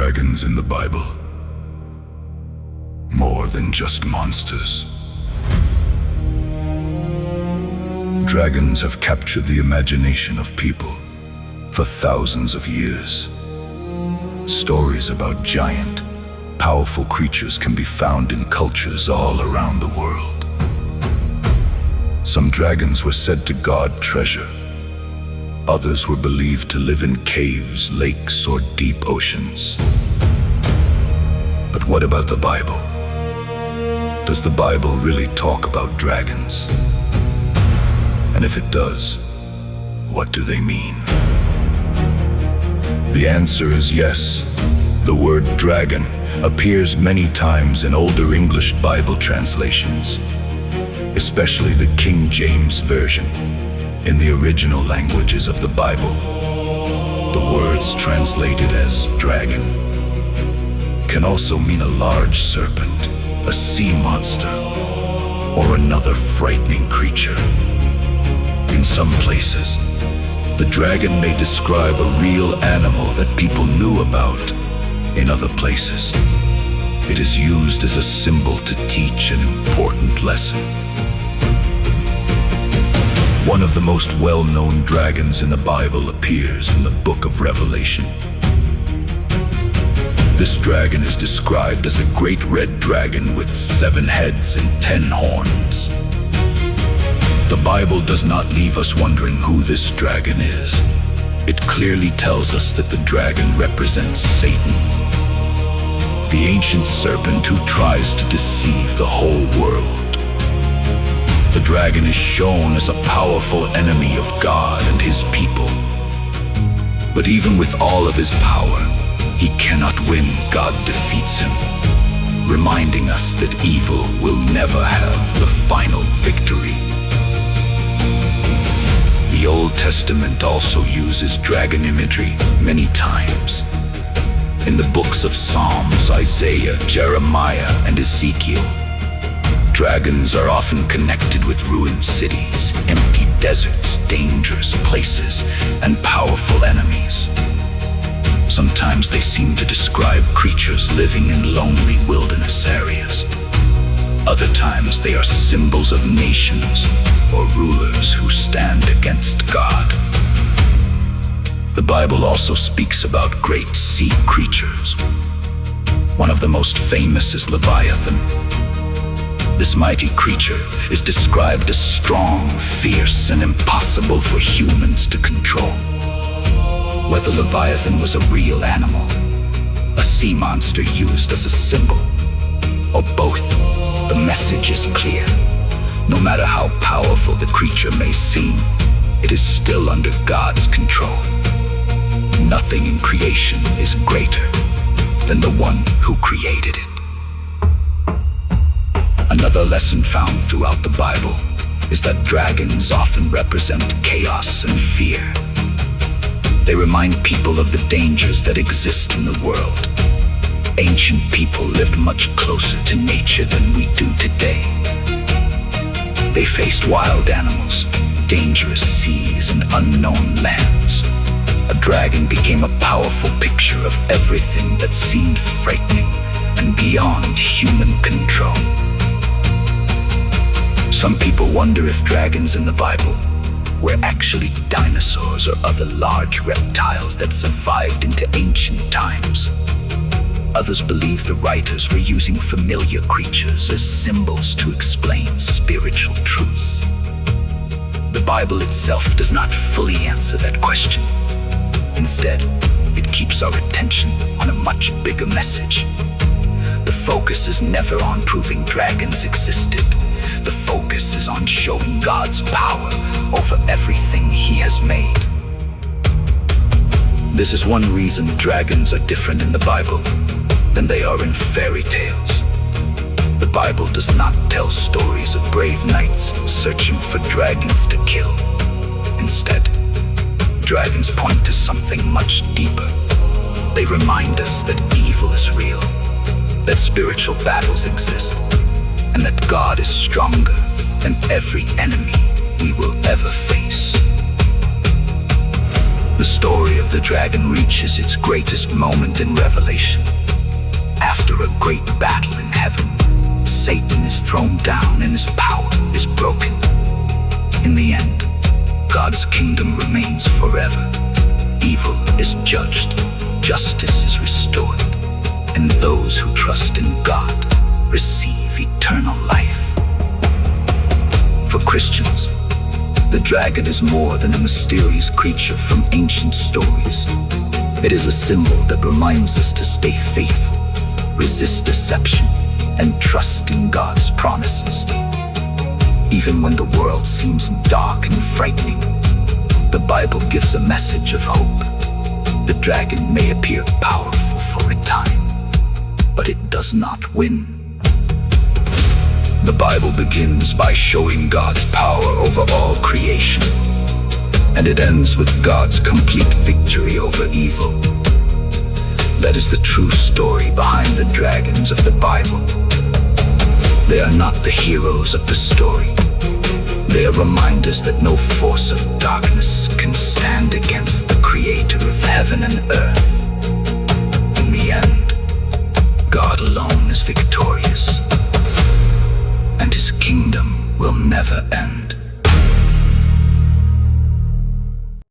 dragons in the Bible. More than just monsters. Dragons have captured the imagination of people for thousands of years. Stories about giant, powerful creatures can be found in cultures all around the world. Some dragons were said to guard treasure. Others were believed to live in caves, lakes, or deep oceans. But what about the Bible? Does the Bible really talk about dragons? And if it does, what do they mean? The answer is yes. The word dragon appears many times in older English Bible translations, especially the King James Version. In the original languages of the Bible, the words translated as dragon can also mean a large serpent, a sea monster, or another frightening creature. In some places, the dragon may describe a real animal that people knew about. In other places, it is used as a symbol to teach an important lesson. One of the most well-known dragons in the Bible appears in the book of Revelation. This dragon is described as a great red dragon with 7 heads and 10 horns. The Bible does not leave us wondering who this dragon is. It clearly tells us that the dragon represents Satan, the ancient serpent who tries to deceive the whole world. The dragon is shown as a powerful enemy of God and his people. But even with all of his power, he cannot win. God defeats him, reminding us that evil will never have the final victory. The Old Testament also uses dragon imagery many times. In the books of Psalms, Isaiah, Jeremiah, and Ezekiel, dragons are often connected with ruined cities, empty deserts, dangerous places, and powerful enemies. Sometimes they seem to describe creatures living in lonely wilderness areas. Other times they are symbols of nations or rulers who stand against God. The Bible also speaks about great sea creatures. One of the most famous is Leviathan. This mighty creature is described as strong, fierce, and impossible for humans to control. Whether Leviathan was a real animal, a sea monster used as a symbol, or both, the message is clear. No matter how powerful the creature may seem, it is still under God's control. Nothing in creation is greater than the one who created it. Another lesson found throughout the Bible is that dragons often represent chaos and fear. They remind people of the dangers that exist in the world. Ancient people lived much closer to nature than we do today. They faced wild animals, dangerous seas, and unknown lands. A dragon became a powerful picture of everything that seemed frightening and beyond human control. Some people wonder if dragons in the Bible were actually dinosaurs or other large reptiles that survived into ancient times. Others believe the writers were using familiar creatures as symbols to explain spiritual truths. The Bible itself does not fully answer that question. Instead, it keeps our attention on a much bigger message. The focus is never on proving dragons existed. The focus is on showing God's power over everything He has made. This is one reason dragons are different in the Bible than they are in fairy tales. The Bible does not tell stories of brave knights searching for dragons to kill. Instead, dragons point to something much deeper. They remind us that evil is real, that spiritual battles exist, and that God is stronger than every enemy we will ever face. The story of the dragon reaches its greatest moment in Revelation. After a great battle in heaven, Satan is thrown down and his power is broken. In the end, God's kingdom remains forever. Evil is judged, justice is restored, and those who trust in God receive eternal life. For Christians, the dragon is more than a mysterious creature from ancient stories. It is a symbol that reminds us to stay faithful, resist deception, and trust in God's promises. Even when the world seems dark and frightening, the Bible gives a message of hope. The dragon may appear powerful for a time, but it does not win. The Bible begins by showing God's power over all creation, and it ends with God's complete victory over evil. That is the true story behind the dragons of the Bible. They are not the heroes of the story. They are reminders that no force of darkness can stand against the Creator of heaven and earth. In the end, God alone is victorious, and his kingdom will never end.